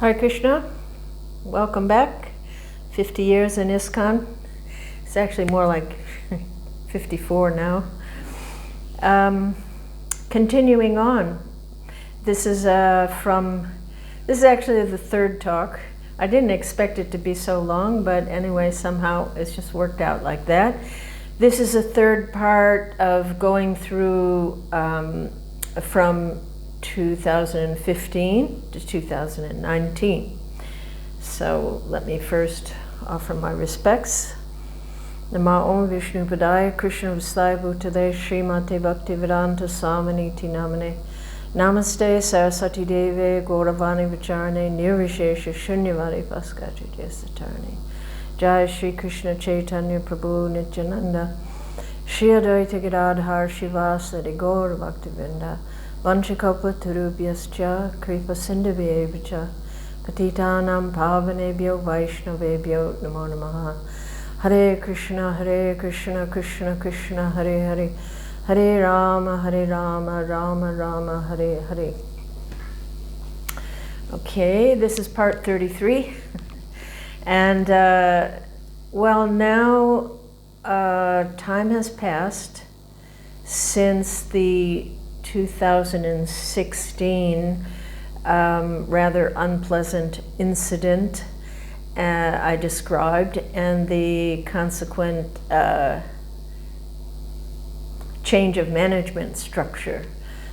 Hare Krishna, welcome back. 50 years in ISKCON. It's actually more like 54 now. Continuing on, this is actually the third talk. I didn't expect it to be so long, but anyway, somehow it's just worked out like that. This is a third part of going through from 2015 to 2019. So let me first offer my respects. Namo Om Vishnu Padaya Krishna Vasudaya Bhutale Srimate Bhaktivedanta Swaminiti Namane Namaste Saraswati Deve Gauravani Vicharane Nirvishesha Shunyavadi Paskati Desatarane Jai Shri Krishna Chaitanya Prabhu Nityananda Shri Advaita Gadadhar Shivasadi Gaur Bhaktivinda Vanchakapa Turubhyascha Kripa Sindhavyevacha Patitanam Pavanebhyo Vaishnavebhyo Namo Namaha Hare Krishna Krishna Krishna Hare Hare Hare Rama Rama Rama Hare Hare. Okay, this is part 33. And well, now time has passed since the 2016 rather unpleasant incident I described, and the consequent change of management structure.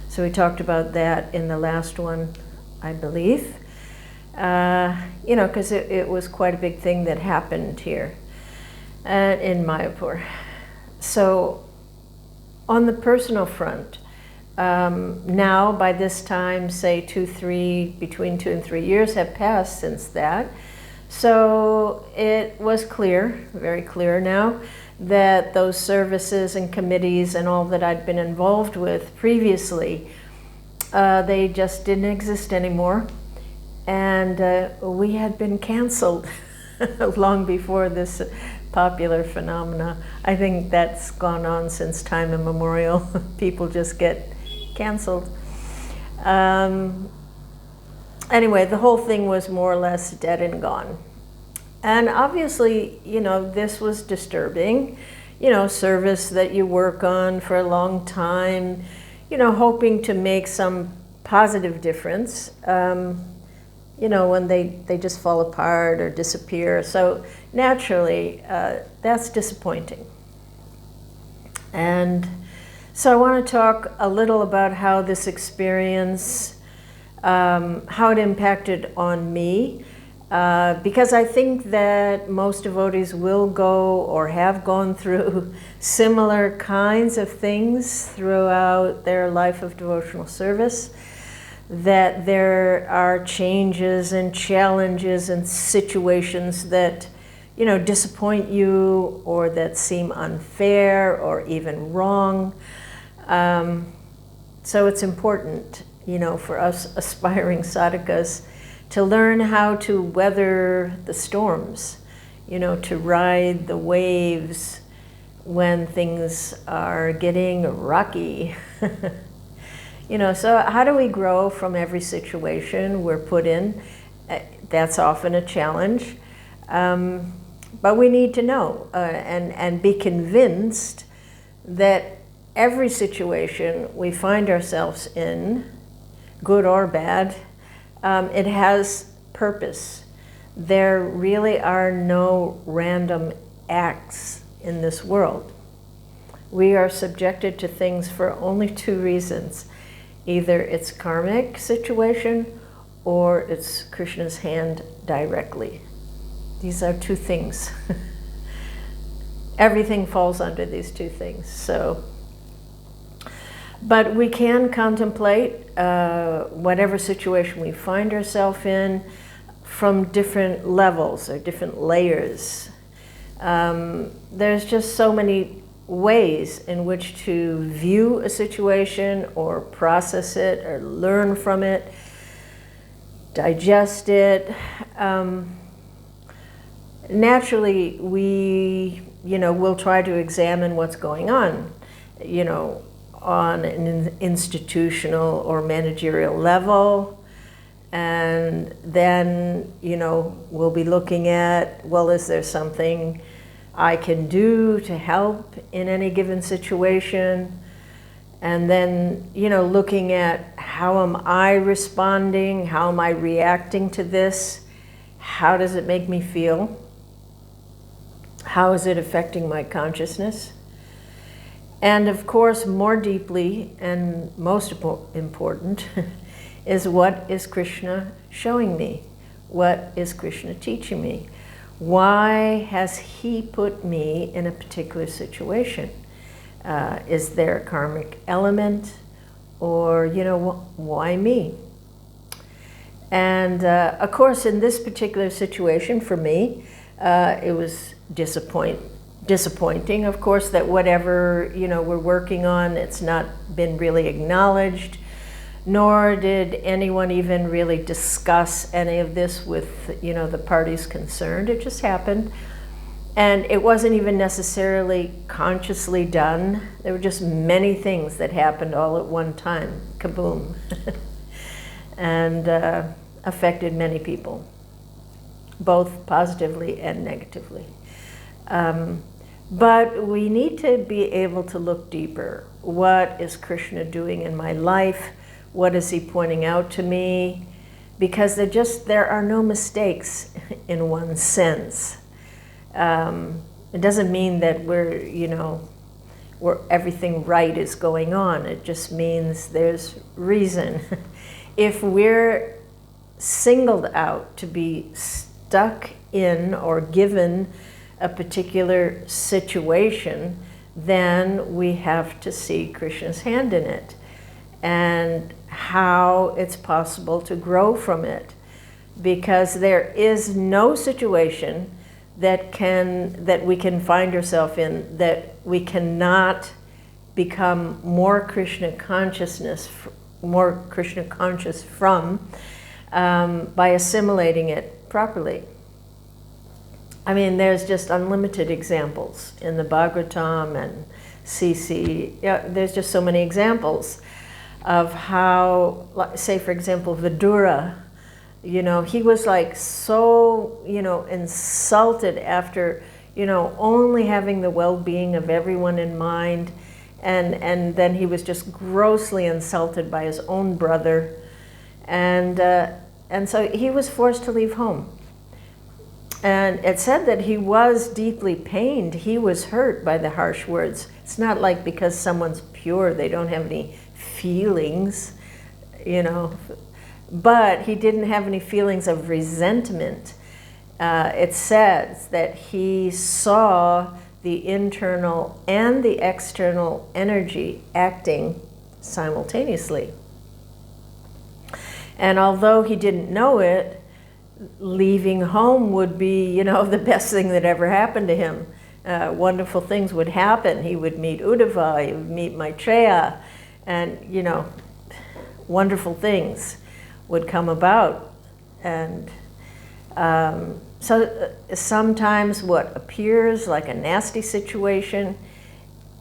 So we talked about that in the last one, I believe. Because it was quite a big thing that happened here in Mayapur. So on the personal front, now by this time, say between 2 and 3 years have passed since that. So it was clear, very clear now, that those services and committees and all that I'd been involved with previously, they just didn't exist anymore. And we had been canceled long before this popular phenomena. I think that's gone on since time immemorial. People just get canceled. Anyway, the whole thing was more or less dead and gone. And obviously, this was disturbing. Service that you work on for a long time, hoping to make some positive difference, when they just fall apart or disappear. So naturally, that's disappointing. And so I want to talk a little about how this experience, how it impacted on me, because I think that most devotees will go or have gone through similar kinds of things throughout their life of devotional service, that there are changes and challenges and situations that, disappoint you or that seem unfair or even wrong. So it's important, for us aspiring sadhakas to learn how to weather the storms, to ride the waves when things are getting rocky. So how do we grow from every situation we're put in? That's often a challenge. But we need to know and be convinced that every situation we find ourselves in, good or bad, it has purpose. There really are no random acts in this world. We are subjected to things for only 2 reasons. Either it's karmic situation or it's Krishna's hand directly. These are 2 things. Everything falls under these 2 things. So, but we can contemplate whatever situation we find ourselves in from different levels or different layers. There's just so many ways in which to view a situation or process it or learn from it, digest it. Naturally, we, will try to examine what's going on, on an institutional or managerial level. And then, we'll be looking at, well, is there something I can do to help in any given situation? And then, looking at how am I responding? How am I reacting to this? How does it make me feel? How is it affecting my consciousness? And of course, more deeply and most important is, what is Krishna showing me? What is Krishna teaching me? Why has he put me in a particular situation? Is there a karmic element? Or, why me? And of course, in this particular situation for me, it was disappointing, of course, that whatever, we're working on, it's not been really acknowledged, nor did anyone even really discuss any of this with, the parties concerned. It just happened. And it wasn't even necessarily consciously done. There were just many things that happened all at one time, kaboom, and affected many people, both positively and negatively. But we need to be able to look deeper. What is Krishna doing in my life? What is he pointing out to me? Because there are no mistakes in one sense. It doesn't mean that where everything right is going on. It just means there's reason. If we're singled out to be stuck in or given a particular situation, then we have to see Krishna's hand in it and how it's possible to grow from it. Because there is no situation that we can find ourselves in that we cannot become more Krishna conscious from by assimilating it properly. I mean, there's just unlimited examples in the Bhagavatam and CC. Yeah, there's just so many examples of how, say for example, Vidura, he was like so, insulted after, only having the well-being of everyone in mind. And then he was just grossly insulted by his own brother. And so he was forced to leave home. And it said that he was deeply pained. He was hurt by the harsh words. It's not like because someone's pure, they don't have any feelings, but he didn't have any feelings of resentment. It says that he saw the internal and the external energy acting simultaneously. And although he didn't know it, leaving home would be, the best thing that ever happened to him. Wonderful things would happen. He would meet Uddhava, he would meet Maitreya, and, wonderful things would come about. And so sometimes what appears like a nasty situation,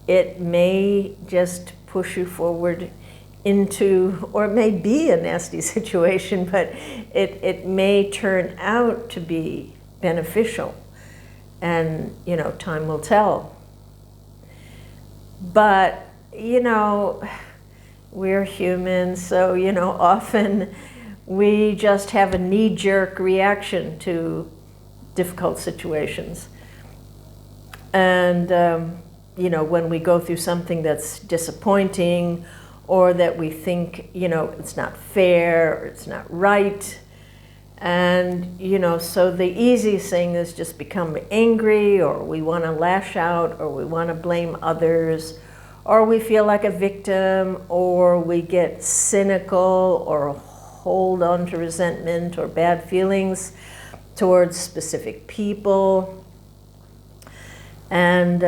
it may just push you forward into, or it may be a nasty situation, but it may turn out to be beneficial. And, time will tell. But, we're humans, so, often we just have a knee-jerk reaction to difficult situations. And, when we go through something that's disappointing, or that we think, it's not fair, or it's not right. And, so the easiest thing is just become angry, or we want to lash out, or we want to blame others, or we feel like a victim, or we get cynical, or hold on to resentment or bad feelings towards specific people. And,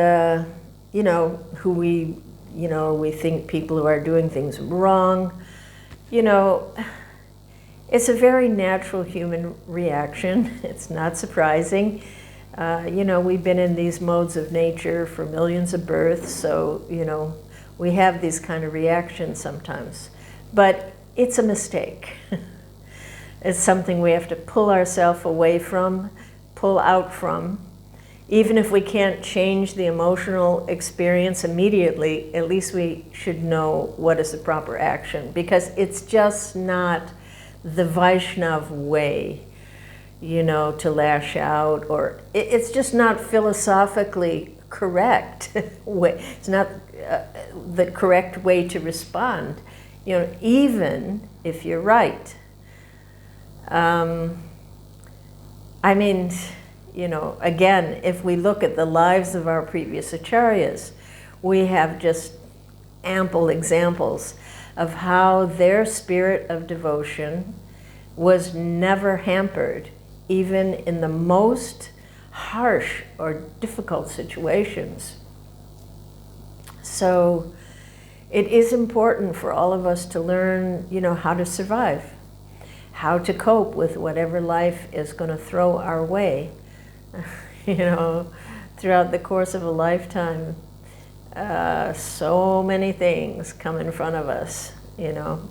who we think people who are doing things wrong. It's a very natural human reaction. It's not surprising. We've been in these modes of nature for millions of births, so, we have these kind of reactions sometimes. But it's a mistake. It's something we have to pull ourselves away from, pull out from. Even if we can't change the emotional experience immediately, at least we should know what is the proper action, because it's just not the Vaishnav way, you know, to lash out, or it's just not philosophically correct way. It's not the correct way to respond, you know, even if you're right. I mean, you know, again, if we look at the lives of our previous acharyas, we have just ample examples of how their spirit of devotion was never hampered, even in the most harsh or difficult situations. So it is important for all of us to learn, you know, how to survive, how to cope with whatever life is going to throw our way. You know, throughout the course of a lifetime, so many things come in front of us, you know.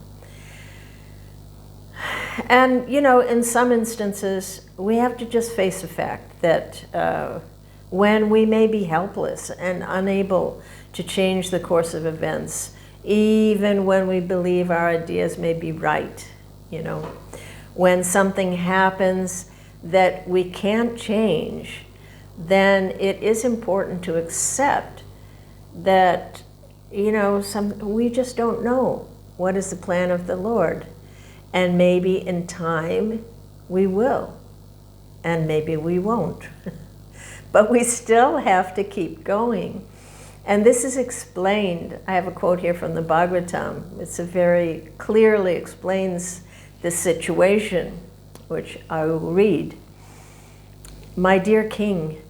And, you know, in some instances, we have to just face the fact that when we may be helpless and unable to change the course of events, even when we believe our ideas may be right, you know, when something happens that we can't change, then it is important to accept that, you know, we just don't know what is the plan of the Lord. And maybe in time we will, and maybe we won't. But we still have to keep going. And this is explained. I have a quote here from the Bhagavatam. It's a very clearly explains this situation, which I will read. My dear king,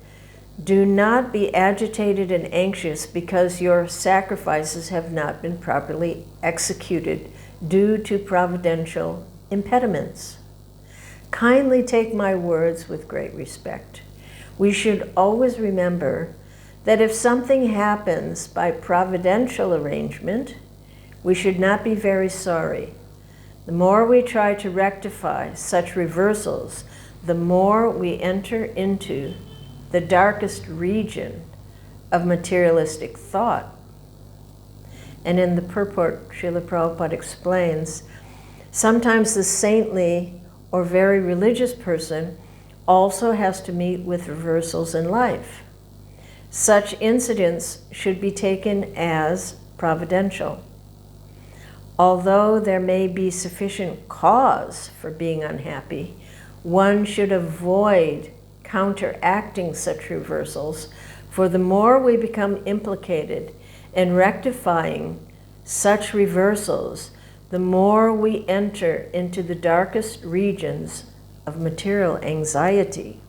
do not be agitated and anxious because your sacrifices have not been properly executed due to providential impediments. Kindly take my words with great respect. We should always remember that if something happens by providential arrangement, we should not be very sorry. The more we try to rectify such reversals, the more we enter into the darkest region of materialistic thought. And in the purport, Srila Prabhupada explains, sometimes the saintly or very religious person also has to meet with reversals in life. Such incidents should be taken as providential. Although there may be sufficient cause for being unhappy, one should avoid counteracting such reversals, for the more we become implicated in rectifying such reversals, the more we enter into the darkest regions of material anxiety.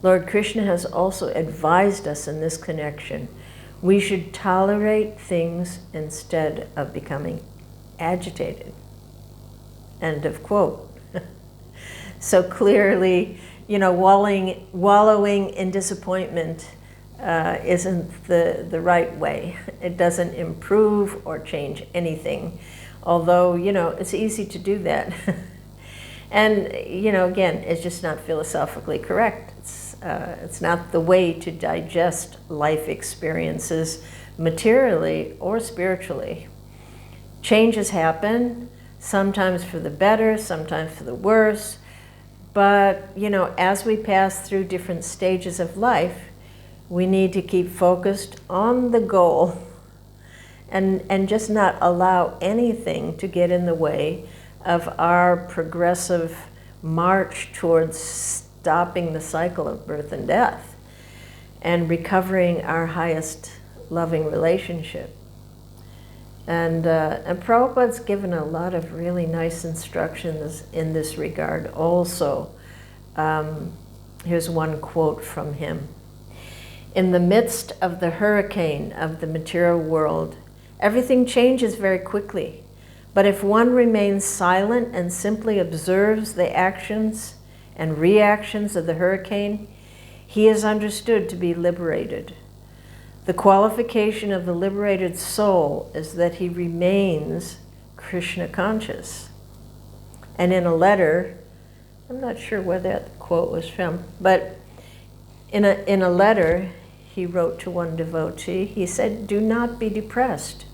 Lord Krishna has also advised us in this connection. We should tolerate things instead of becoming agitated. End of quote. So clearly, you know, wallowing in disappointment isn't the right way. It doesn't improve or change anything. Although, you know, it's easy to do that. And, you know, again, it's just not philosophically correct. It's not the way to digest life experiences materially or spiritually. Changes happen, sometimes for the better, sometimes for the worse. But, you know, as we pass through different stages of life, we need to keep focused on the goal and just not allow anything to get in the way of our progressive march towards stopping the cycle of birth and death and recovering our highest loving relationship. And Prabhupada's given a lot of really nice instructions in this regard also. Here's one quote from him. In the midst of the hurricane of the material world, everything changes very quickly. But if one remains silent and simply observes the actions and reactions of the hurricane, he is understood to be liberated. The qualification of the liberated soul is that he remains Krishna conscious. And in a letter, I'm not sure where that quote was from, but in a letter he wrote to one devotee, he said, "Do not be depressed.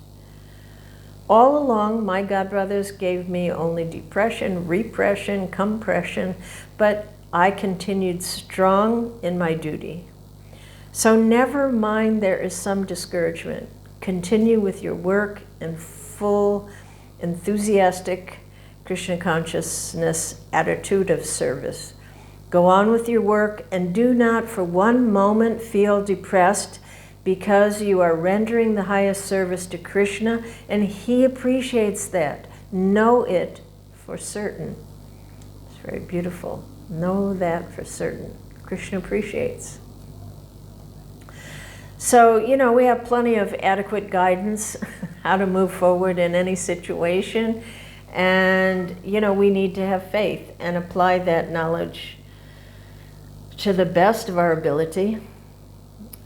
All along, my godbrothers gave me only depression, repression, compression, but I continued strong in my duty. So never mind there is some discouragement. Continue with your work in full, enthusiastic Krishna consciousness attitude of service. Go on with your work and do not for one moment feel depressed because you are rendering the highest service to Krishna, and he appreciates that. Know it for certain." It's very beautiful. Know that for certain. Krishna appreciates. So, we have plenty of adequate guidance how to move forward in any situation. And, we need to have faith and apply that knowledge to the best of our ability.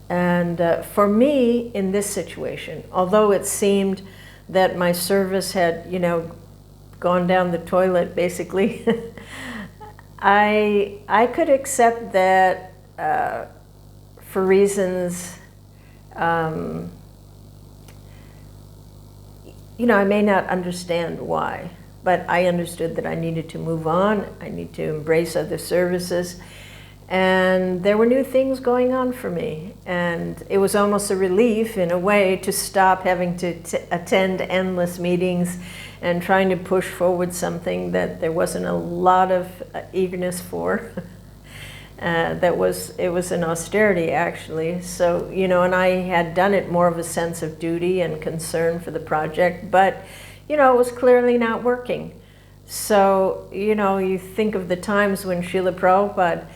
And for me, in this situation, although it seemed that my service had, gone down the toilet, basically, I could accept that for reasons, I may not understand why, but I understood that I needed to move on. I need to embrace other services. And there were new things going on for me. And it was almost a relief, in a way, to stop having to attend endless meetings and trying to push forward something that there wasn't a lot of eagerness for. It was an austerity, actually. So, and I had done it more of a sense of duty and concern for the project, but, it was clearly not working. So, you think of the times when Srila Prabhupada,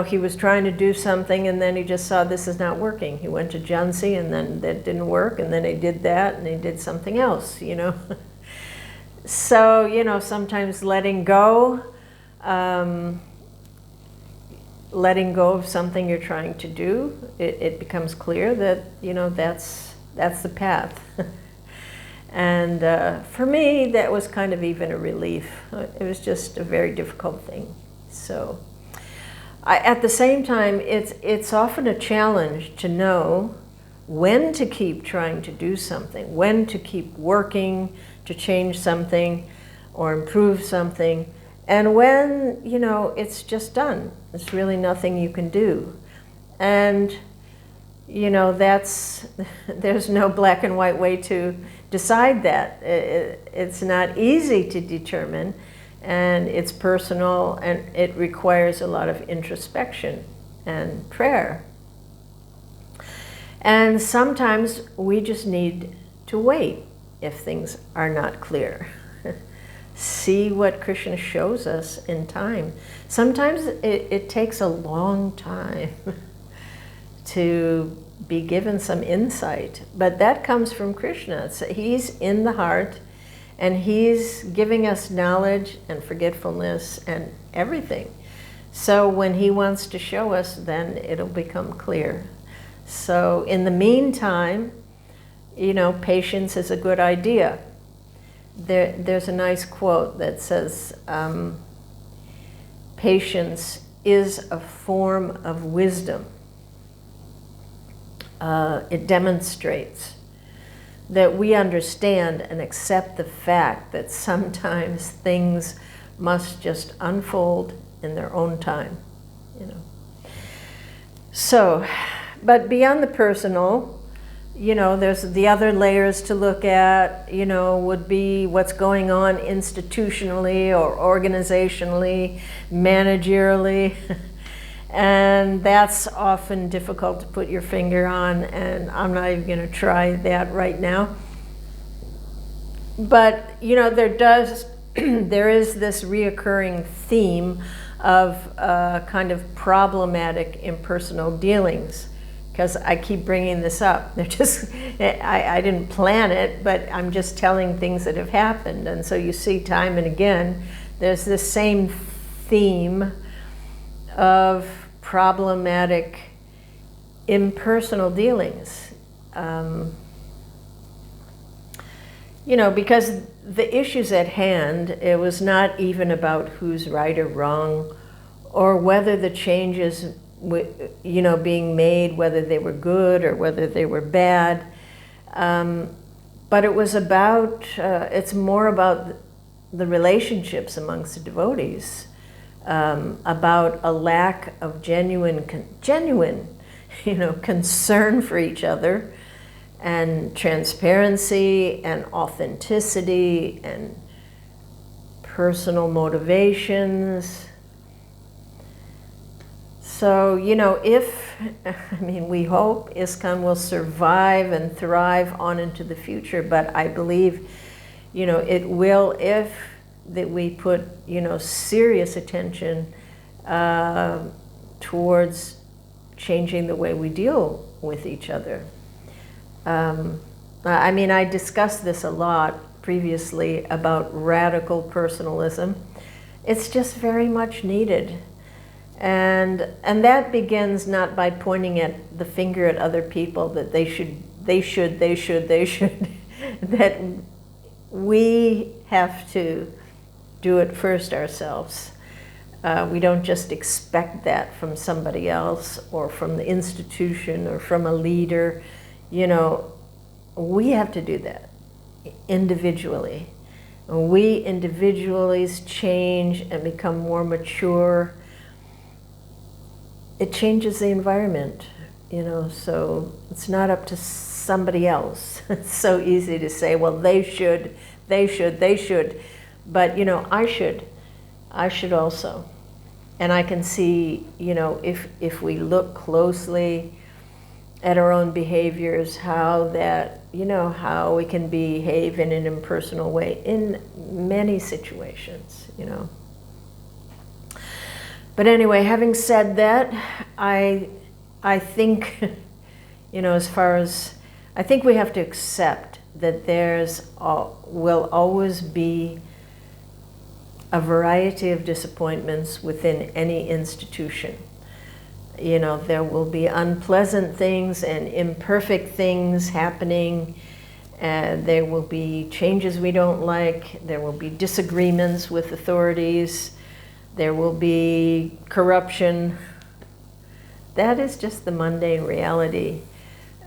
he was trying to do something and then he just saw this is not working. He went to Jhansi and then that didn't work, and then he did that and he did something else, So, sometimes letting go of something you're trying to do, it becomes clear that, that's the path. And for me, that was kind of even a relief. It was just a very difficult thing. So, at the same time, it's often a challenge to know when to keep trying to do something, when to keep working to change something or improve something, and when, it's just done. There's really nothing you can do. And, there's no black and white way to decide that. It's not easy to determine, and it's personal, and it requires a lot of introspection and prayer. And sometimes we just need to wait if things are not clear. See what Krishna shows us in time. Sometimes it takes a long time to be given some insight, but that comes from Krishna. So he's in the heart, and he's giving us knowledge and forgetfulness and everything. So when he wants to show us, then it'll become clear. So in the meantime, patience is a good idea. There's a nice quote that says, patience is a form of wisdom. It demonstrates that we understand and accept the fact that sometimes things must just unfold in their own time, So, but beyond the personal, there's the other layers to look at, would be what's going on institutionally or organizationally, managerially. And that's often difficult to put your finger on, and I'm not even going to try that right now. But, there is this reoccurring theme of kind of problematic impersonal dealings, because I keep bringing this up. They're just, I didn't plan it, but I'm just telling things that have happened. And so you see time and again, there's this same theme of problematic impersonal dealings. because the issues at hand, it was not even about who's right or wrong, or whether the changes, being made, whether they were good or whether they were bad. But it was about, it's more about the relationships amongst the devotees, about a lack of genuine, concern for each other, and transparency and authenticity and personal motivations. So, we hope ISKCON will survive and thrive on into the future, but I believe, it will if that we put, serious attention towards changing the way we deal with each other. I discussed this a lot previously about radical personalism. It's just very much needed. And that begins not by pointing the finger at other people that they should, that we have to do it first ourselves. We don't just expect that from somebody else or from the institution or from a leader. We have to do that individually. When we individually change and become more mature, it changes the environment, so it's not up to somebody else. It's so easy to say, well, they should, but I should also. And I can see, if we look closely at our own behaviors, how that, how we can behave in an impersonal way in many situations, But anyway, having said that, I think, I think we have to accept that will always be a variety of disappointments within any institution. There will be unpleasant things and imperfect things happening, and there will be changes we don't like, there will be disagreements with authorities, there will be corruption. That is just the mundane reality,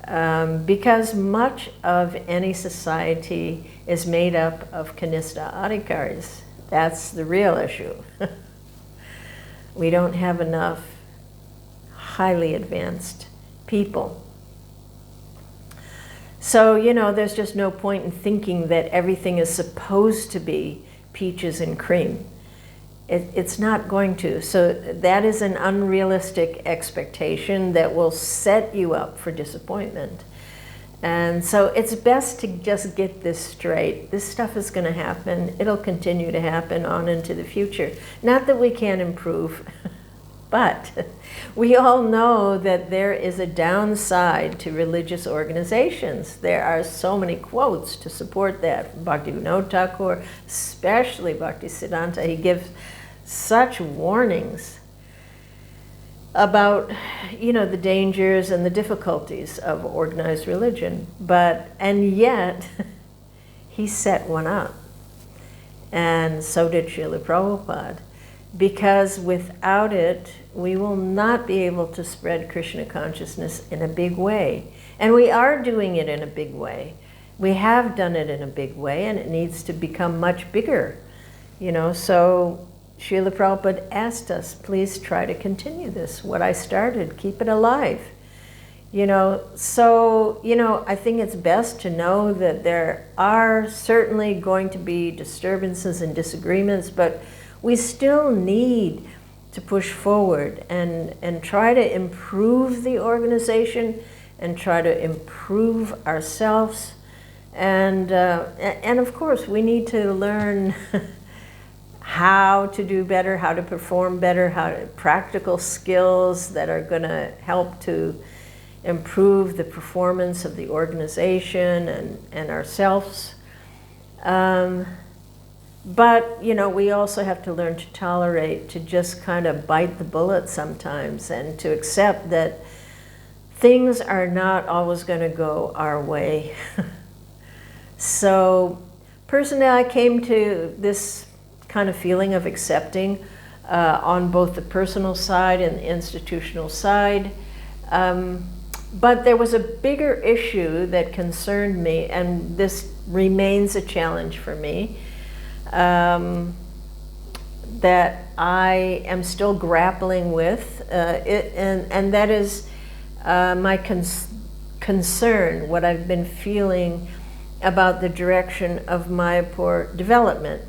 because much of any society is made up of Kanistha Adhikaris. That's the real issue. We don't have enough highly advanced people. So, there's just no point in thinking that everything is supposed to be peaches and cream. It's not going to. So that is an unrealistic expectation that will set you up for disappointment. And so it's best to just get this straight. This stuff is going to happen. It'll continue to happen on into the future. Not that we can't improve, but we all know that there is a downside to religious organizations. There are so many quotes to support that. Bhaktivinoda Thakur, especially Bhaktisiddhanta, he gives such warnings about, the dangers and the difficulties of organized religion. And yet, he set one up. And so did Srila Prabhupada. Because without it, we will not be able to spread Krishna consciousness in a big way. And we are doing it in a big way. We have done it in a big way, and it needs to become much bigger. So Srila Prabhupada asked us, please try to continue this. What I started, keep it alive. So, I think it's best to know that there are certainly going to be disturbances and disagreements, but we still need to push forward and try to improve the organization and try to improve ourselves. And of course, we need to learn how to do better, how to perform better, practical skills that are going to help to improve the performance of the organization and ourselves. But, we also have to learn to tolerate, to just kind of bite the bullet sometimes and to accept that things are not always going to go our way. So personally, I came to this kind of feeling of accepting on both the personal side and the institutional side. But there was a bigger issue that concerned me, and this remains a challenge for me, that I am still grappling with, and that is my concern, what I've been feeling about the direction of Mayapur development.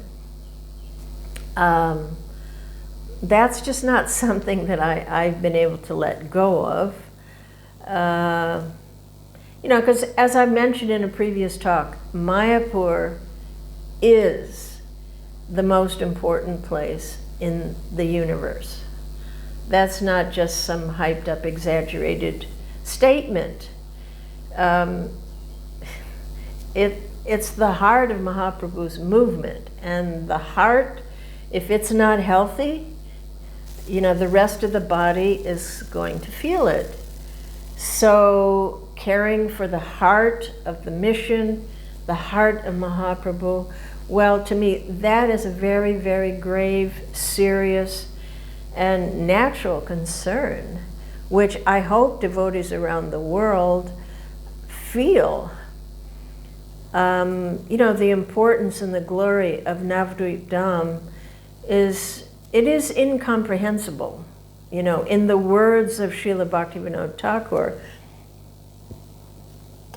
That's just not something that I've been able to let go of. Because as I mentioned in a previous talk, Mayapur is the most important place in the universe. That's not just some hyped up, exaggerated statement. It's the heart of Mahaprabhu's movement, and the heart, if it's not healthy, the rest of the body is going to feel it. So caring for the heart of the mission, the heart of Mahaprabhu, well, to me, that is a very, very grave, serious, and natural concern, which I hope devotees around the world feel. The importance and the glory of Navadvip Dham is incomprehensible. In the words of Srila Bhaktivinoda Thakur,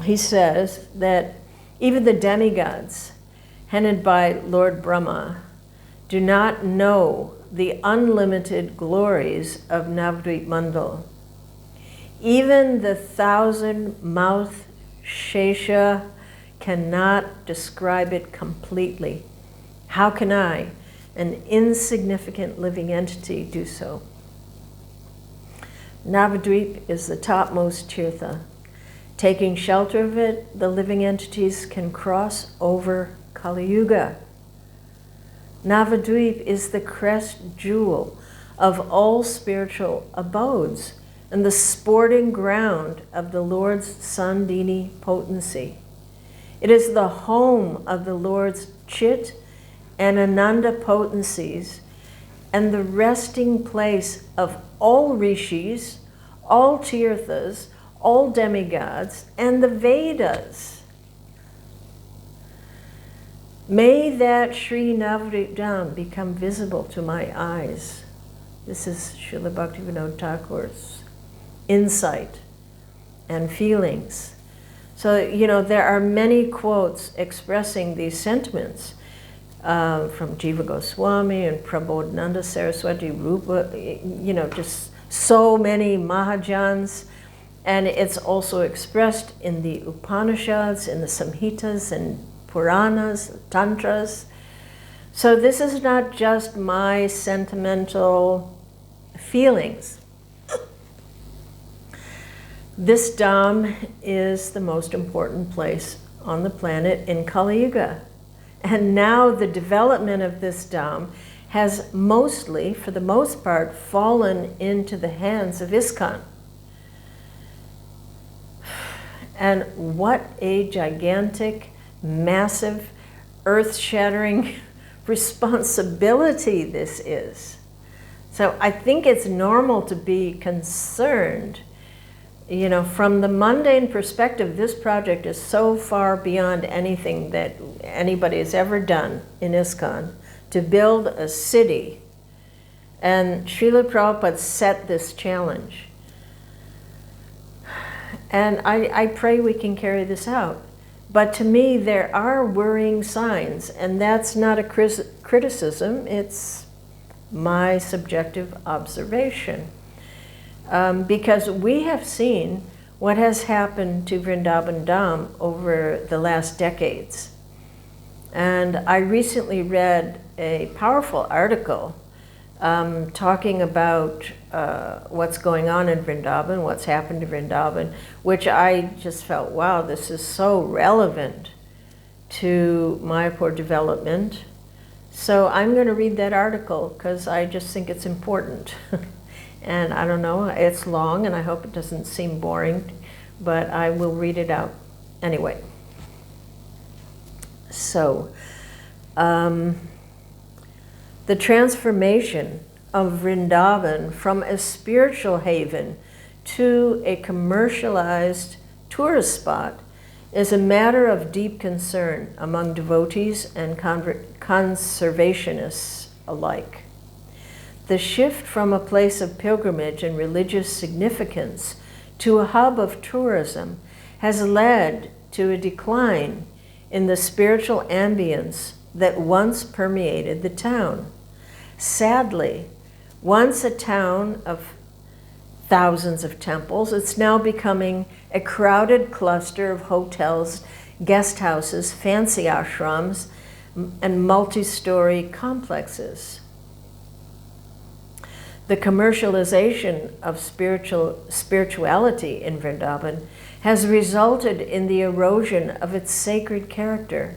he says that even the demigods, headed by Lord Brahma, do not know the unlimited glories of Navadvip Mandal. Even the 1,000-mouthed Shesha cannot describe it completely. How can I, an insignificant living entity, do so? Navadvip is the topmost tirtha. Taking shelter of it, the living entities can cross over Kali Yuga. Navadvip is the crest jewel of all spiritual abodes and the sporting ground of the Lord's Sandini potency. It is the home of the Lord's Chit and Ananda potencies and the resting place of all rishis, all tirthas, all demigods, and the Vedas. May that Sri Navadvip Dham become visible to my eyes. This is Srila Bhaktivinoda Thakur's insight and feelings. So, there are many quotes expressing these sentiments from Jiva Goswami and Prabodhananda Saraswati Rupa, just so many Mahajans. And it's also expressed in the Upanishads, in the Samhitas, and Puranas, Tantras. So this is not just my sentimental feelings. This Dham is the most important place on the planet in Kali Yuga. And now the development of this Dham has mostly, for the most part, fallen into the hands of ISKCON. And what a gigantic, massive, earth-shattering responsibility this is. So I think it's normal to be concerned. From the mundane perspective, this project is so far beyond anything that anybody has ever done in ISKCON to build a city. And Srila Prabhupada set this challenge. And I pray we can carry this out. But to me, there are worrying signs, and that's not a criticism, it's my subjective observation. Because we have seen what has happened to Vrindavan Dham over the last decades. And I recently read a powerful article talking about what's going on in Vrindavan, what's happened to Vrindavan, which I just felt, wow, this is so relevant to Mayapur development. So I'm going to read that article because I just think it's important. And I don't know, it's long and I hope it doesn't seem boring, but I will read it out anyway. So The transformation of Vrindavan from a spiritual haven to a commercialized tourist spot is a matter of deep concern among devotees and conservationists alike. The shift from a place of pilgrimage and religious significance to a hub of tourism has led to a decline in the spiritual ambience that once permeated the town. Sadly, once a town of thousands of temples, it's now becoming a crowded cluster of hotels, guest houses, fancy ashrams, and multi-story complexes. The commercialization of spirituality in Vrindavan has resulted in the erosion of its sacred character.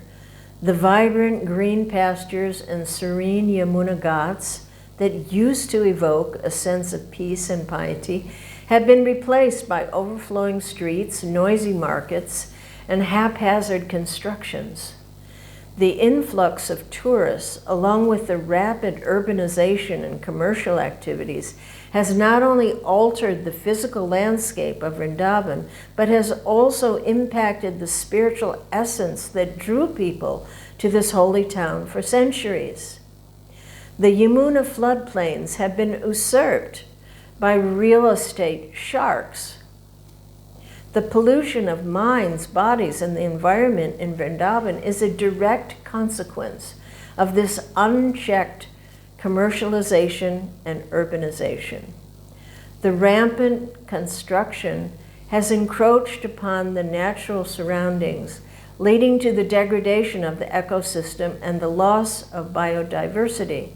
The vibrant green pastures and serene Yamuna Ghats that used to evoke a sense of peace and piety have been replaced by overflowing streets, noisy markets, and haphazard constructions. The influx of tourists, along with the rapid urbanization and commercial activities, has not only altered the physical landscape of Vrindavan, but has also impacted the spiritual essence that drew people to this holy town for centuries. The Yamuna floodplains have been usurped by real estate sharks. The pollution of minds, bodies, and the environment in Vrindavan is a direct consequence of this unchecked commercialization and urbanization. The rampant construction has encroached upon the natural surroundings, leading to the degradation of the ecosystem and the loss of biodiversity.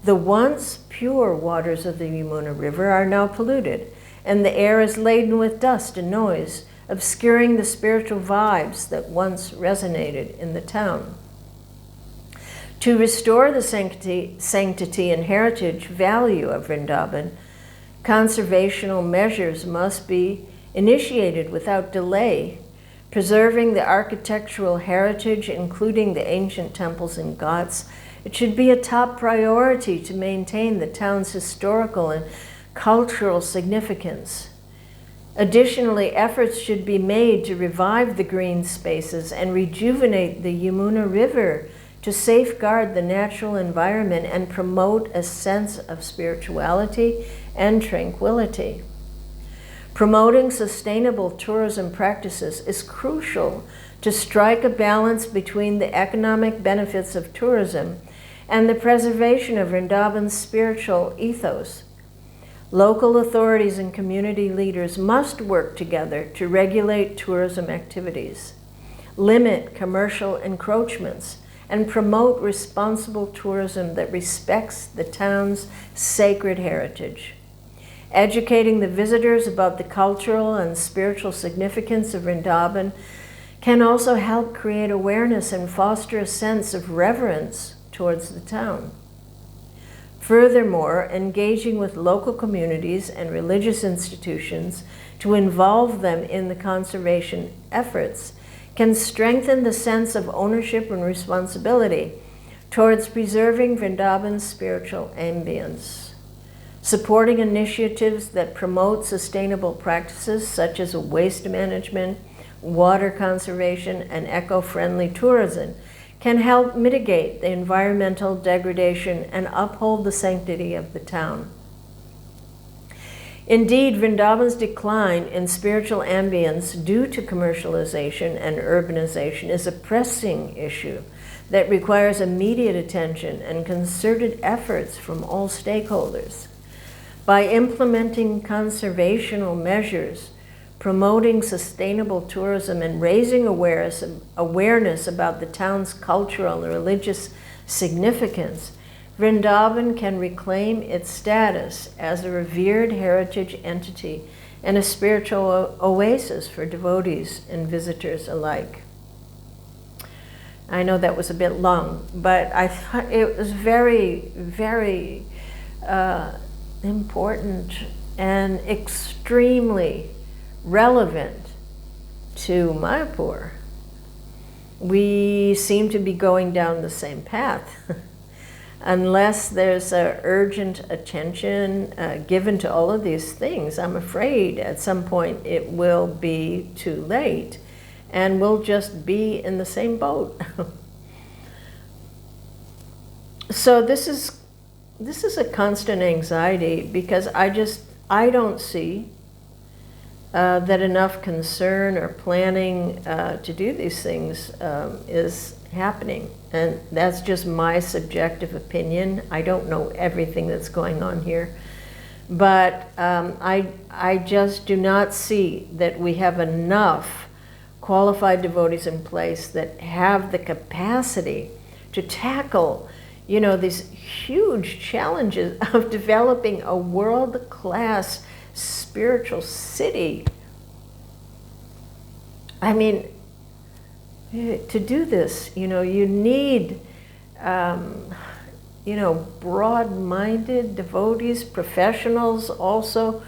The once pure waters of the Yamuna River are now polluted, and the air is laden with dust and noise, obscuring the spiritual vibes that once resonated in the town. To restore the sanctity and heritage value of Vrindavan, conservational measures must be initiated without delay. Preserving the architectural heritage, including the ancient temples and ghats, it should be a top priority to maintain the town's historical and cultural significance. Additionally, efforts should be made to revive the green spaces and rejuvenate the Yamuna River to safeguard the natural environment and promote a sense of spirituality and tranquility. Promoting sustainable tourism practices is crucial to strike a balance between the economic benefits of tourism and the preservation of Vrindavan's spiritual ethos. Local authorities and community leaders must work together to regulate tourism activities, limit commercial encroachments, and promote responsible tourism that respects the town's sacred heritage. Educating the visitors about the cultural and spiritual significance of Vrindavan can also help create awareness and foster a sense of reverence towards the town. Furthermore, engaging with local communities and religious institutions to involve them in the conservation efforts can strengthen the sense of ownership and responsibility towards preserving Vrindavan's spiritual ambience. Supporting initiatives that promote sustainable practices such as waste management, water conservation, and eco-friendly tourism can help mitigate the environmental degradation and uphold the sanctity of the town. Indeed, Vrindavan's decline in spiritual ambience due to commercialization and urbanization is a pressing issue that requires immediate attention and concerted efforts from all stakeholders. By implementing conservational measures, promoting sustainable tourism, and raising awareness about the town's cultural and religious significance, Vrindavan can reclaim its status as a revered heritage entity and a spiritual oasis for devotees and visitors alike. I know that was a bit long, but I thought it was very, very important and extremely relevant to Mayapur. we seem to be going down the same path. Unless there's a urgent attention given to all of these things, I'm afraid at some point it will be too late and we'll just be in the same boat. So this is a constant anxiety because I don't see that enough concern or planning to do these things is happening. And that's just my subjective opinion. I don't know everything that's going on here. But I just do not see that we have enough qualified devotees in place that have the capacity to tackle, these huge challenges of developing a world-class spiritual city. I mean, to do this, you need, broad-minded devotees, professionals, also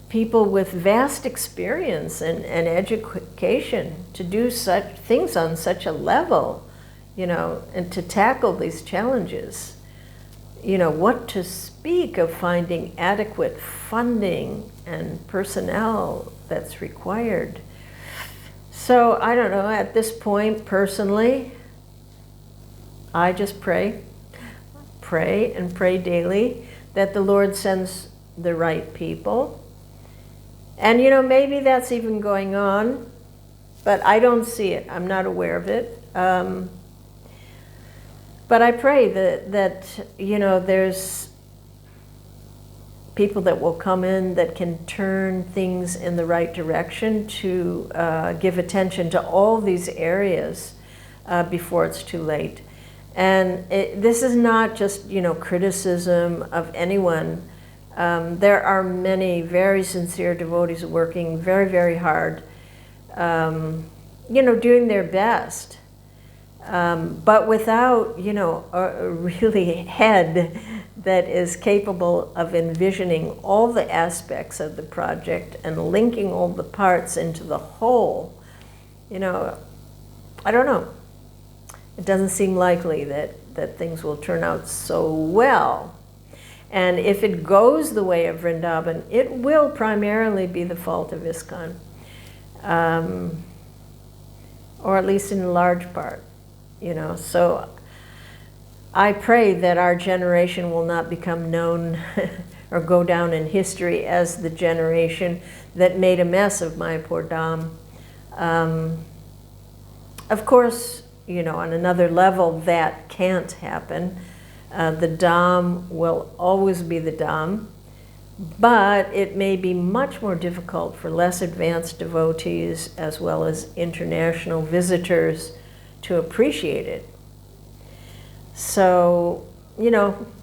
people with vast experience and education to do such things on such a level, and to tackle these challenges. What to speak of finding adequate funding and personnel that's required. So I don't know, at this point, personally, I just pray and pray daily that the Lord sends the right people. And maybe that's even going on, but I don't see it. I'm not aware of it. But I pray that there's people that will come in that can turn things in the right direction to give attention to all these areas before it's too late. And this is not just, criticism of anyone. There are many very sincere devotees working very, very hard, doing their best. But without, a really head that is capable of envisioning all the aspects of the project and linking all the parts into the whole, I don't know. It doesn't seem likely that things will turn out so well. And if it goes the way of Vrindavan, it will primarily be the fault of ISKCON, or at least in large part. So I pray that our generation will not become known or go down in history as the generation that made a mess of Mayapur Dham. Of course, on another level, that can't happen. The Dham will always be the Dham, but it may be much more difficult for less advanced devotees as well as international visitors to appreciate it. So,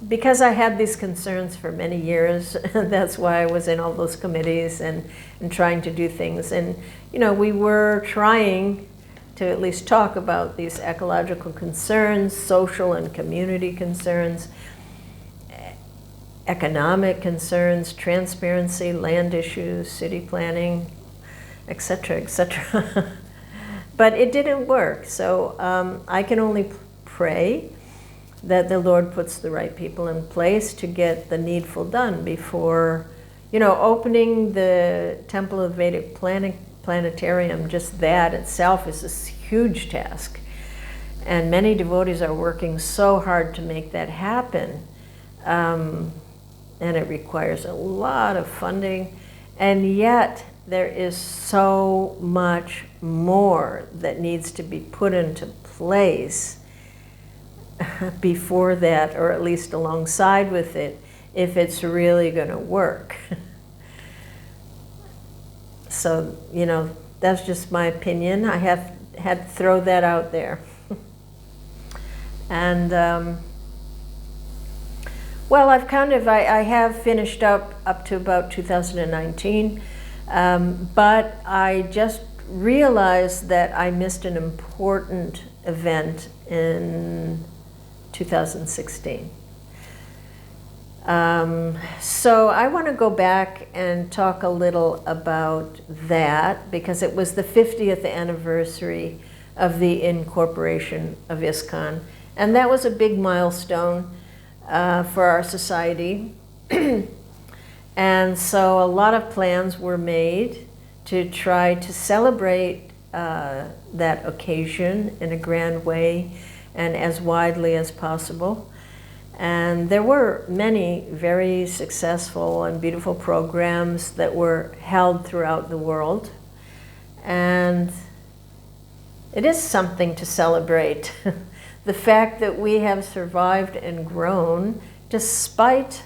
because I had these concerns for many years, that's why I was in all those committees and trying to do things. And, we were trying to at least talk about these ecological concerns, social and community concerns, economic concerns, transparency, land issues, city planning, etc., etc. But it didn't work, so I can only pray that the Lord puts the right people in place to get the needful done before, opening the Temple of Vedic Planetarium, just that itself is a huge task. And many devotees are working so hard to make that happen. And it requires a lot of funding, and yet there is so much more that needs to be put into place before that, or at least alongside with it, if it's really going to work. So, that's just my opinion. I had to throw that out there. And, well, I have finished up to about 2019. But I just realized that I missed an important event in 2016. So I want to go back and talk a little about that, because it was the 50th anniversary of the incorporation of ISKCON. And that was a big milestone for our society. And so a lot of plans were made to try to celebrate that occasion in a grand way and as widely as possible. And there were many very successful and beautiful programs that were held throughout the world. And it is something to celebrate. The fact that we have survived and grown despite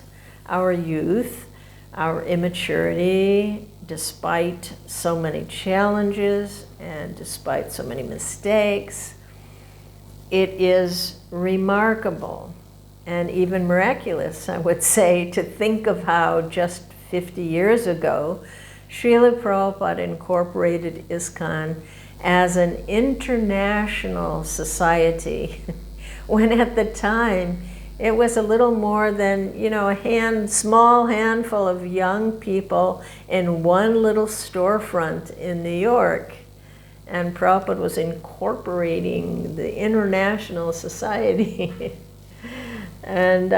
our youth, our immaturity, despite so many challenges and despite so many mistakes. It is remarkable and even miraculous, I would say, to think of how just 50 years ago, Srila Prabhupada incorporated ISKCON as an international society, when at the time it was a little more than, a small handful of young people in one little storefront in New York. And Prabhupada was incorporating the international society. And,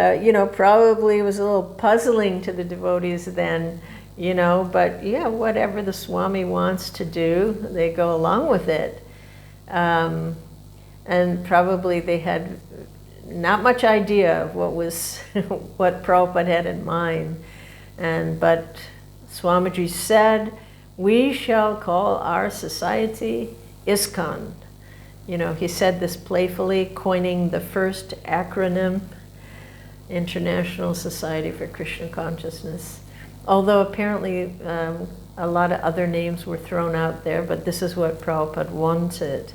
probably it was a little puzzling to the devotees then, but yeah, whatever the Swami wants to do, they go along with it. And probably they had not much idea of what Prabhupada had in mind. But Swamiji said, we shall call our society ISKCON. He said this playfully, coining the first acronym, International Society for Krishna Consciousness. Although apparently a lot of other names were thrown out there, but this is what Prabhupada wanted.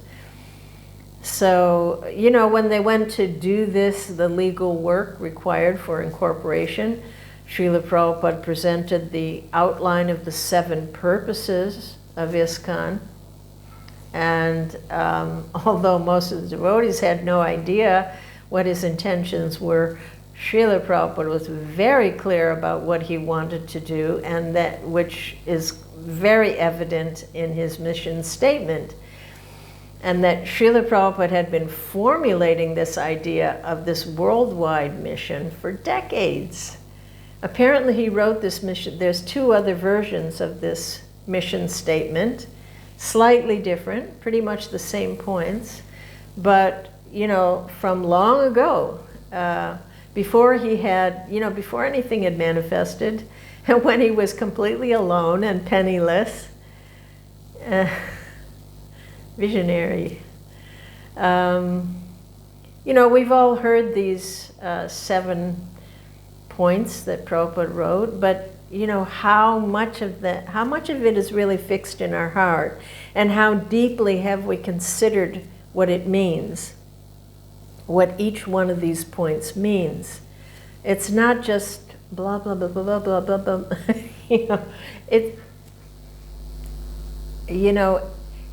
So, when they went to do this, the legal work required for incorporation, Srila Prabhupada presented the outline of the 7 purposes of ISKCON. And although most of the devotees had no idea what his intentions were, Srila Prabhupada was very clear about what he wanted to do, and that which is very evident in his mission statement. And that Srila Prabhupada had been formulating this idea of this worldwide mission for decades. Apparently he wrote this mission, there's 2 other versions of this mission statement, slightly different, pretty much the same points, but, from long ago, before he had, before anything had manifested, and when he was completely alone and penniless, visionary. We've all heard these 7 points that Prabhupada wrote, but how much of it is really fixed in our heart, and how deeply have we considered what it means, what each one of these points means. It's not just blah, blah, blah, blah, blah, blah, blah,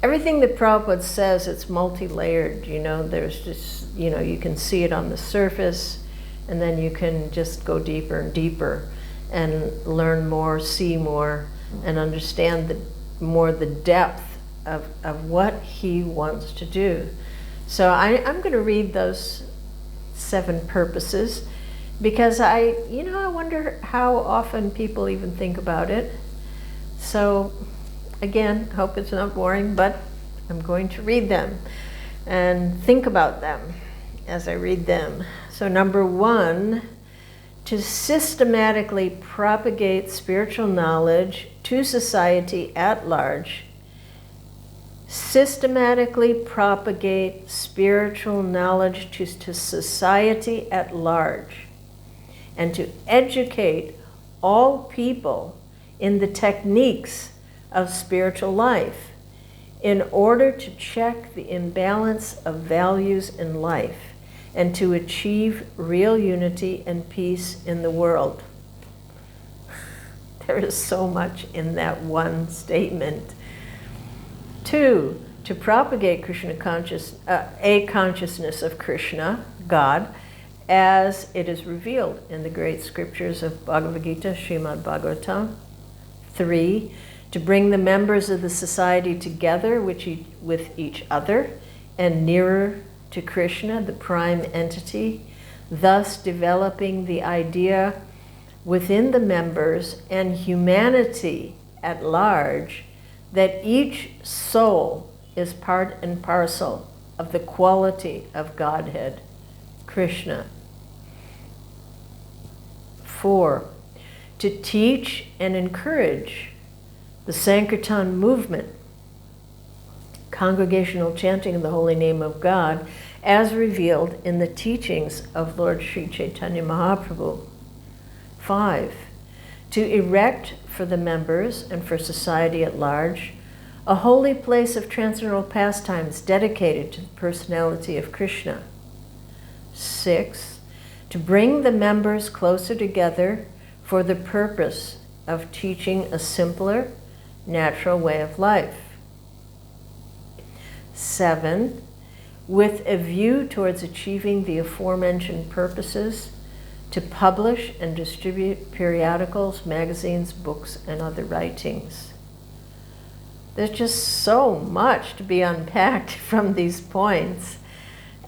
everything that Prabhupada says, it's multi-layered, there's just, you can see it on the surface, and then you can just go deeper and deeper and learn more, see more, and understand more the depth of what he wants to do. So I'm going to read those 7 purposes, because I wonder how often people even think about it. So again, hope it's not boring, but I'm going to read them and think about them as I read them. So number 1, to systematically propagate spiritual knowledge to society at large. Systematically propagate spiritual knowledge to society at large, and to educate all people in the techniques of spiritual life in order to check the imbalance of values in life and to achieve real unity and peace in the world. There is so much in that one statement. 2, to propagate Krishna a consciousness of Krishna, God, as it is revealed in the great scriptures of Bhagavad Gita, Srimad Bhagavatam. 3, to bring the members of the society together with each other and nearer to Krishna, the prime entity, thus developing the idea within the members and humanity at large that each soul is part and parcel of the quality of Godhead, Krishna. 4, to teach and encourage the Sankirtan movement, congregational chanting of the holy name of God, as revealed in the teachings of Lord Sri Chaitanya Mahaprabhu. 5, to erect for the members and for society at large a holy place of transcendental pastimes dedicated to the personality of Krishna. 6, to bring the members closer together for the purpose of teaching a simpler, natural way of life. 7, with a view towards achieving the aforementioned purposes, to publish and distribute periodicals, magazines, books, and other writings. There's just so much to be unpacked from these points.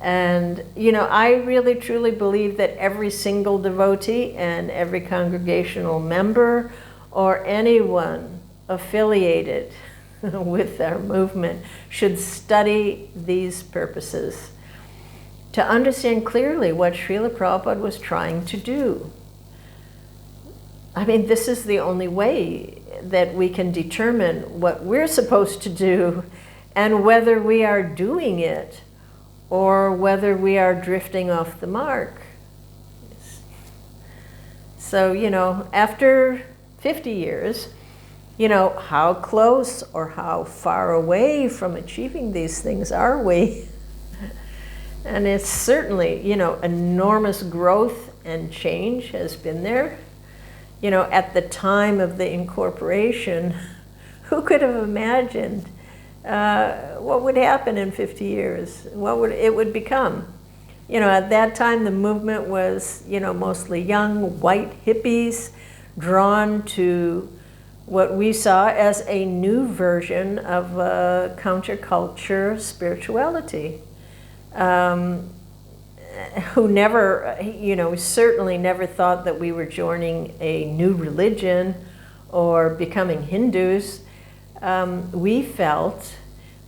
And, I really truly believe that every single devotee and every congregational member or anyone affiliated with our movement should study these purposes to understand clearly what Srila Prabhupada was trying to do. I mean, this is the only way that we can determine what we're supposed to do and whether we are doing it or whether we are drifting off the mark. So, after 50 years, how close or how far away from achieving these things are we? And it's certainly, enormous growth and change has been there. At the time of the incorporation, who could have imagined what would happen in 50 years? What it would become? At that time, the movement was, mostly young, white hippies drawn to what we saw as a new version of counterculture spirituality. Who never, certainly never thought that we were joining a new religion or becoming Hindus. We felt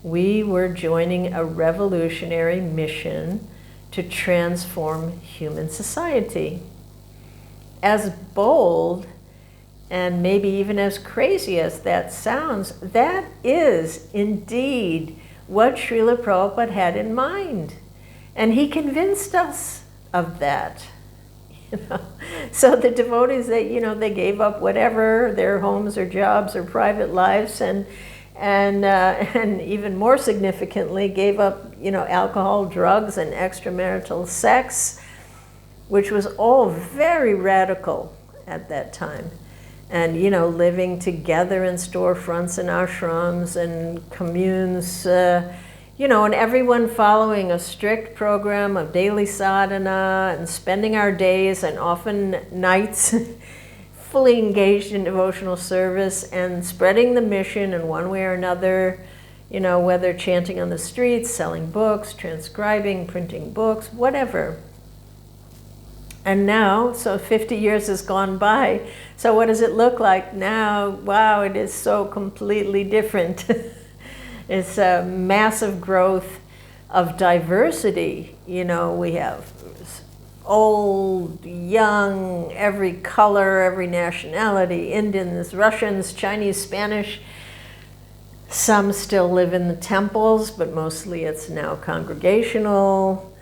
we were joining a revolutionary mission to transform human society. As bold and maybe even as crazy as that sounds, that is indeed what Srila Prabhupada had in mind. And he convinced us of that. So the devotees, they gave up whatever, their homes or jobs or private lives, and even more significantly, gave up, alcohol, drugs, and extramarital sex, which was all very radical at that time. And, living together in storefronts and ashrams and communes, and everyone following a strict program of daily sadhana and spending our days and often nights fully engaged in devotional service and spreading the mission in one way or another, whether chanting on the streets, selling books, transcribing, printing books, whatever. And now, so 50 years has gone by, so what does it look like now? Wow, it is so completely different. It's a massive growth of diversity. We have old, young, every color, every nationality, Indians, Russians, Chinese, Spanish. Some still live in the temples, but mostly it's now congregational.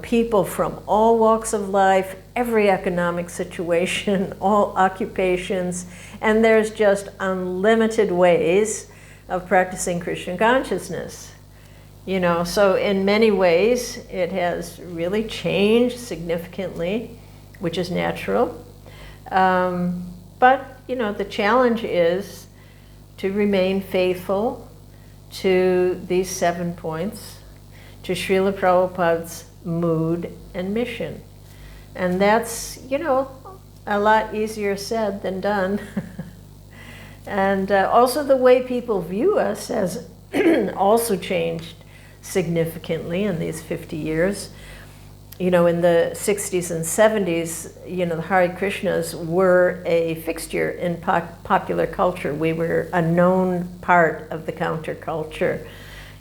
People from all walks of life, every economic situation, all occupations, and there's just unlimited ways of practicing Krishna consciousness. So in many ways, it has really changed significantly, which is natural. But, the challenge is to remain faithful to these 7 points, to Srila Prabhupada's mood and mission. And that's, a lot easier said than done. And also the way people view us has also changed significantly in these 50 years. You know, in the 60s and 70s, you know, the Hare Krishnas were a fixture in popular culture. We were a known part of the counterculture.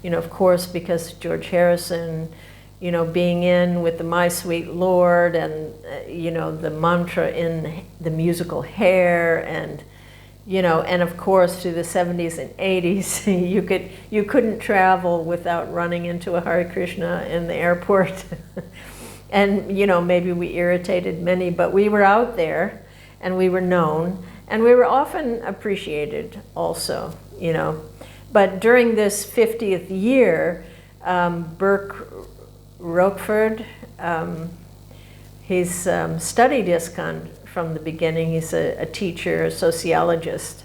You know, of course, because George Harrison, you know, being in with the My Sweet Lord and, you know, the mantra in the musical Hair, and, you know, and of course through the 70s and 80s, you couldn't travel without running into a Hare Krishna in the airport. And, you know, maybe we irritated many, but we were out there and we were known and we were often appreciated also, you know. But during this 50th year, Burke Rockford, he's studied ISKCON from the beginning. He's a teacher, a sociologist.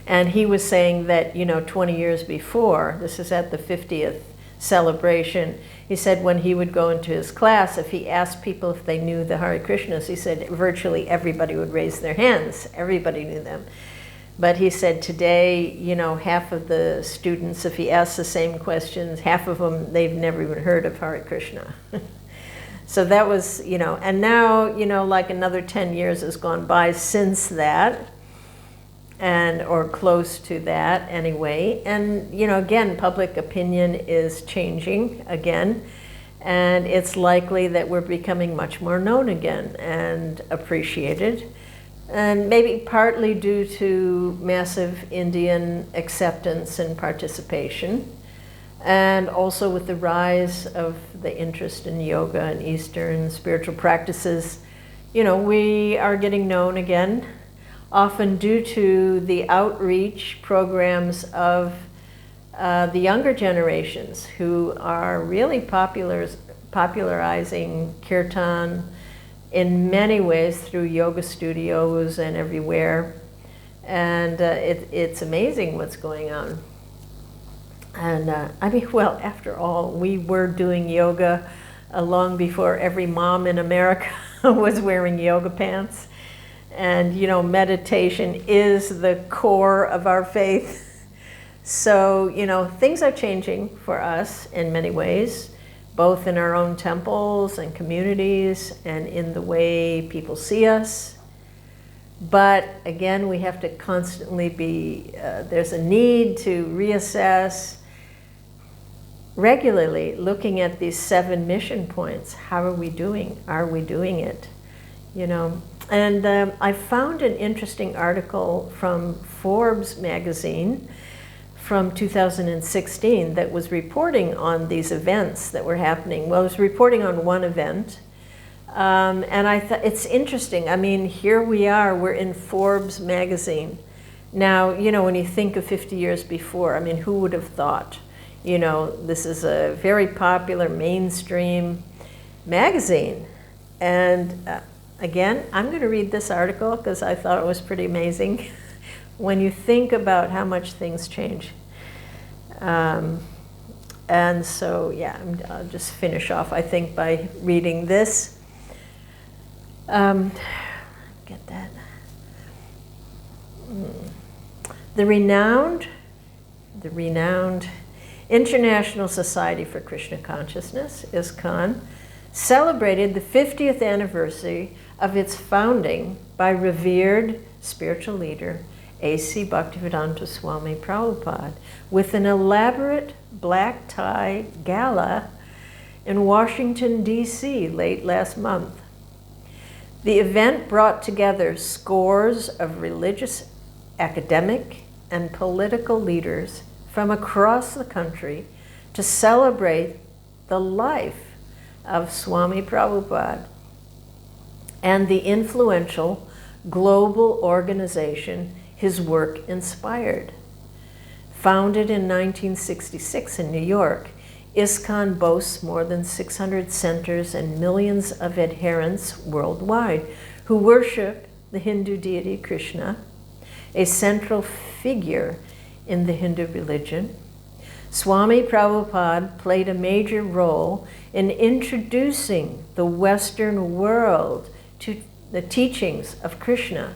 And he was saying that, you know, 20 years before, this is at the 50th celebration, he said when he would go into his class, if he asked people if they knew the Hare Krishnas, he said virtually everybody would raise their hands. Everybody knew them. But he said today, you know, half of the students, if he asks the same questions, half of them, they've never even heard of Hare Krishna. So that was, you know, and now, you know, like another 10 years has gone by since that, and or close to that anyway. And, you know, again, public opinion is changing again, and it's likely that we're becoming much more known again and appreciated. And maybe partly due to massive Indian acceptance and participation, and also with the rise of the interest in yoga and Eastern spiritual practices, you know, we are getting known again, often due to the outreach programs of the younger generations who are really popularizing kirtan in many ways through yoga studios and everywhere. And it's amazing what's going on. And I mean, well, after all, we were doing yoga long before every mom in America was wearing yoga pants. And, you know, meditation is the core of our faith. So, you know, things are changing for us in many ways, both in our own temples and communities and in the way people see us. But again, we have to constantly be, there's a need to reassess regularly, looking at these 7 mission points. How are we doing? Are we doing it? You know, and I found an interesting article from Forbes magazine from 2016 that was reporting on these events that were happening. Well, it was reporting on one event, and I thought it's interesting. I mean, here we are, we're in Forbes magazine. Now, you know, when you think of 50 years before, I mean, who would have thought? You know, this is a very popular mainstream magazine. And again, I'm going to read this article because I thought it was pretty amazing when you think about how much things change. And so, yeah, I'll just finish off, I think, by reading this. Get that. The renowned International Society for Krishna Consciousness, ISKCON, celebrated the 50th anniversary of its founding by revered spiritual leader A.C. Bhaktivedanta Swami Prabhupada with an elaborate black tie gala in Washington, D.C. late last month. The event brought together scores of religious, academic, and political leaders from across the country to celebrate the life of Swami Prabhupada and the influential global organization his work inspired. Founded in 1966 in New York, ISKCON boasts more than 600 centers and millions of adherents worldwide who worship the Hindu deity Krishna, a central figure in the Hindu religion. Swami Prabhupada played a major role in introducing the Western world to the teachings of Krishna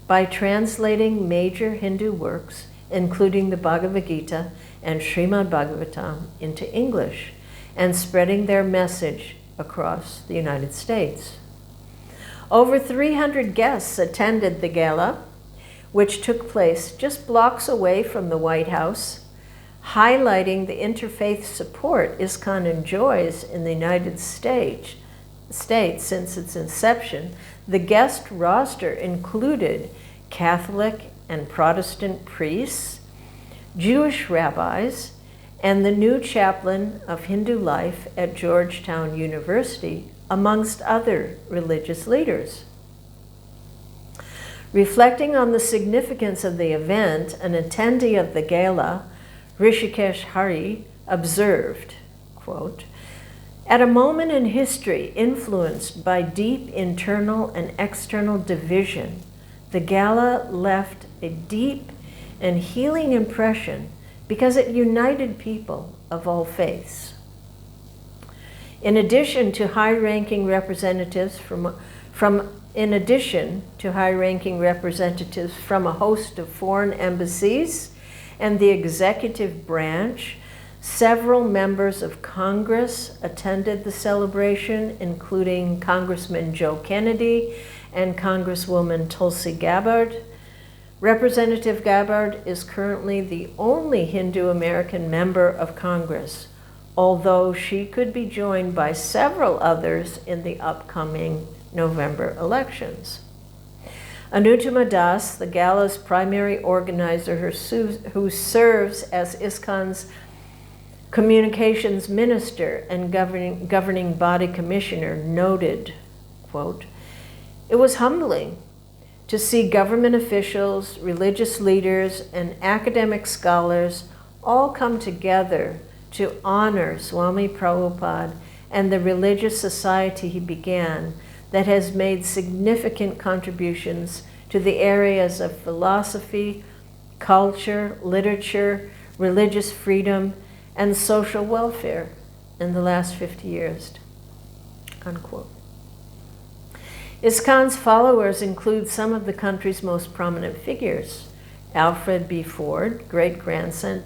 by translating major Hindu works including the Bhagavad Gita and Srimad Bhagavatam, into English and spreading their message across the United States. Over 300 guests attended the gala, which took place just blocks away from the White House, highlighting the interfaith support ISKCON enjoys in the United States since its inception. The guest roster included Catholic and Protestant priests, Jewish rabbis, and the new chaplain of Hindu life at Georgetown University, amongst other religious leaders. Reflecting on the significance of the event, an attendee of the gala, Rishikesh Hari, observed, quote, "At a moment in history influenced by deep internal and external division, the gala left a deep and healing impression because it united people of all faiths." In addition to high-ranking representatives from a host of foreign embassies and the executive branch, several members of Congress attended the celebration, including Congressman Joe Kennedy and Congresswoman Tulsi Gabbard. Representative Gabbard is currently the only Hindu American member of Congress, although she could be joined by several others in the upcoming November elections. Anutama Das, the gala's primary organizer who serves as ISKCON's communications minister and governing body commissioner, noted, quote, "It was humbling to see government officials, religious leaders, and academic scholars all come together to honor Swami Prabhupada and the religious society he began that has made significant contributions to the areas of philosophy, culture, literature, religious freedom, and social welfare in the last 50 years, unquote. ISKCON's followers include some of the country's most prominent figures. Alfred B. Ford, great-grandson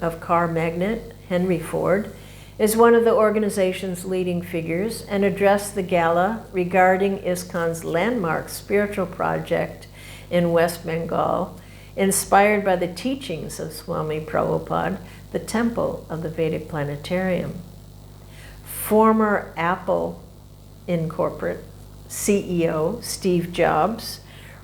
of car magnate Henry Ford, is one of the organization's leading figures and addressed the gala regarding ISKCON's landmark spiritual project in West Bengal, inspired by the teachings of Swami Prabhupada, the Temple of the Vedic Planetarium. Former Apple Incorporated CEO Steve Jobs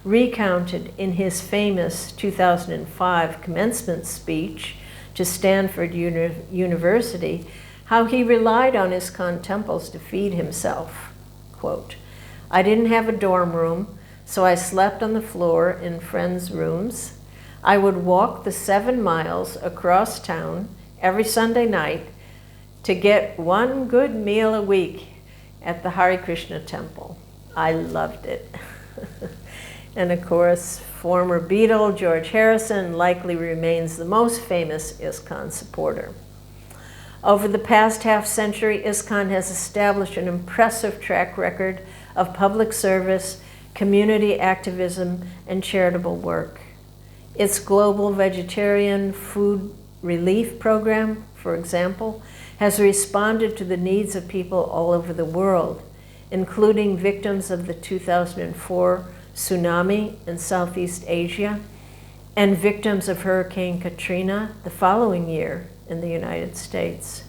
recounted in his famous 2005 commencement speech to Stanford University how he relied on ISKCON temples to feed himself. Quote, "I didn't have a dorm room, so I slept on the floor in friends' rooms. I would walk the 7 miles across town every Sunday night to get one good meal a week at the Hare Krishna temple. I loved it." And of course, former Beatle George Harrison likely remains the most famous ISKCON supporter. Over the past half-century, ISKCON has established an impressive track record of public service, community activism, and charitable work. Its global vegetarian food relief program, for example, has responded to the needs of people all over the world, including victims of the 2004 tsunami in Southeast Asia and victims of Hurricane Katrina the following year in the United States.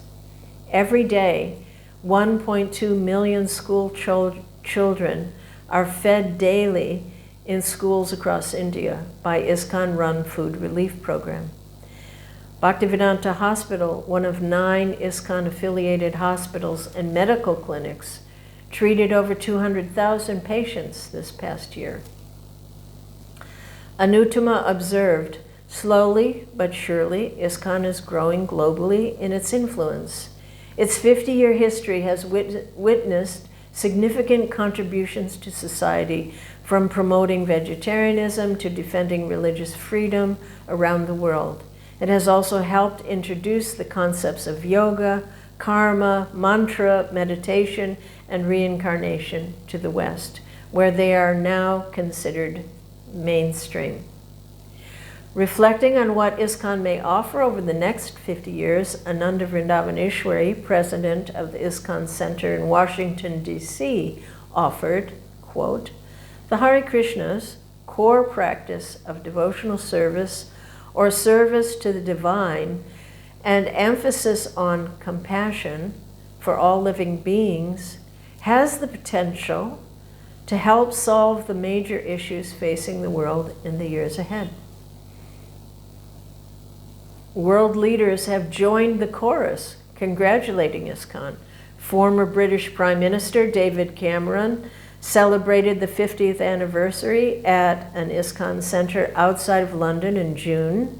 Every day, 1.2 million school children are fed daily in schools across India by ISKCON-run food relief program. Bhaktivedanta Hospital, one of 9 ISKCON-affiliated hospitals and medical clinics, treated over 200,000 patients this past year. Anutama observed, slowly but surely, ISKCON is growing globally in its influence. Its 50-year history has witnessed significant contributions to society, from promoting vegetarianism to defending religious freedom around the world. It has also helped introduce the concepts of yoga, karma, mantra, meditation, and reincarnation to the West, where they are now considered mainstream. Reflecting on what ISKCON may offer over the next 50 years, Ananda Vrindavaneshwari, president of the ISKCON Center in Washington, D.C., offered, quote, "The Hare Krishna's core practice of devotional service or service to the divine and emphasis on compassion for all living beings has the potential to help solve the major issues facing the world in the years ahead." World leaders have joined the chorus, congratulating ISKCON. Former British Prime Minister David Cameron celebrated the 50th anniversary at an ISKCON center outside of London in June,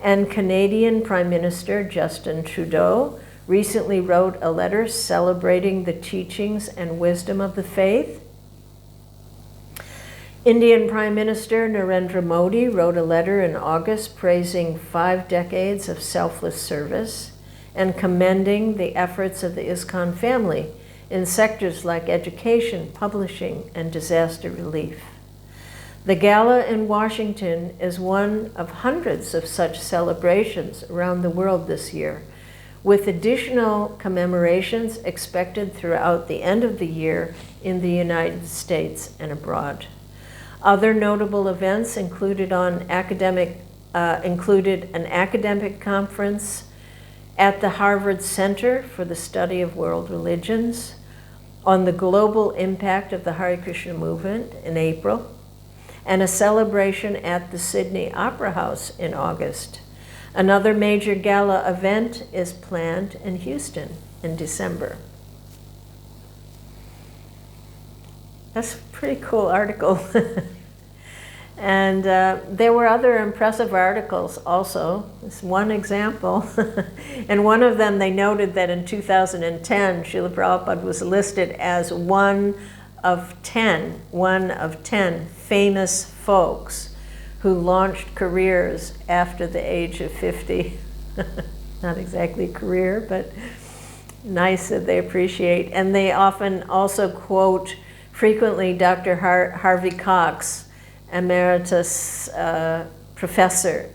and Canadian Prime Minister Justin Trudeau recently wrote a letter celebrating the teachings and wisdom of the faith. Indian Prime Minister Narendra Modi wrote a letter in August praising 5 decades of selfless service and commending the efforts of the ISKCON family in sectors like education, publishing, and disaster relief. The gala in Washington is one of hundreds of such celebrations around the world this year, with additional commemorations expected throughout the end of the year in the United States and abroad. Other notable events included an academic conference at the Harvard Center for the Study of World Religions on the global impact of the Hare Krishna movement in April, and a celebration at the Sydney Opera House in August. Another major gala event is planned in Houston in December. That's a pretty cool article. And there were other impressive articles also. This one example. And one of them, they noted that in 2010, Srila Prabhupada was listed as one of 10 famous folks who launched careers after the age of 50. Not exactly a career, but nice that they appreciate. And they often also quote frequently Dr. Harvey Cox, emeritus professor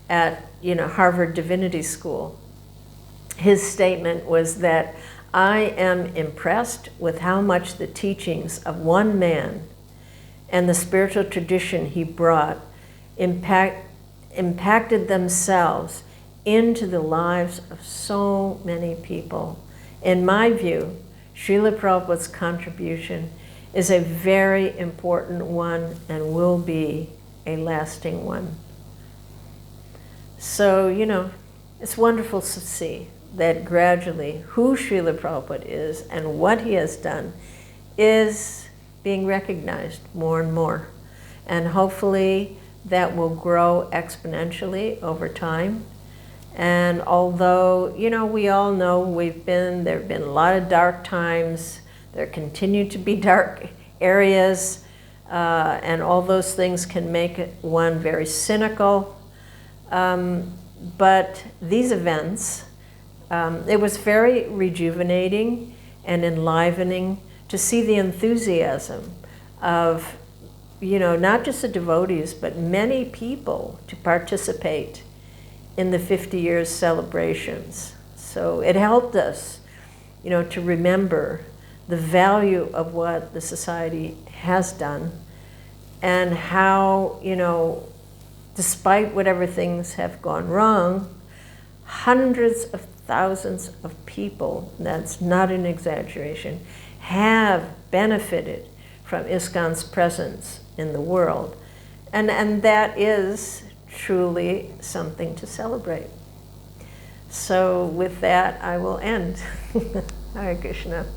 at Harvard Divinity School. His statement was that, "I am impressed with how much the teachings of one man and the spiritual tradition he brought impacted themselves into the lives of so many people. In my view, Srila Prabhupada's contribution is a very important one and will be a lasting one." So, it's wonderful to see that gradually who Srila Prabhupada is and what he has done is being recognized more and more. And hopefully that will grow exponentially over time. And although, we all know there have been a lot of dark times, there continue to be dark areas, and all those things can make one very cynical. But these events, it was very rejuvenating and enlivening to see the enthusiasm of, not just the devotees, but many people to participate in the 50 years celebrations. So it helped us, to remember the value of what the society has done and how, despite whatever things have gone wrong, hundreds of thousands of people, that's not an exaggeration, have benefited from ISKCON's presence in the world. And that is truly something to celebrate. So with that, I will end. Hare Krishna.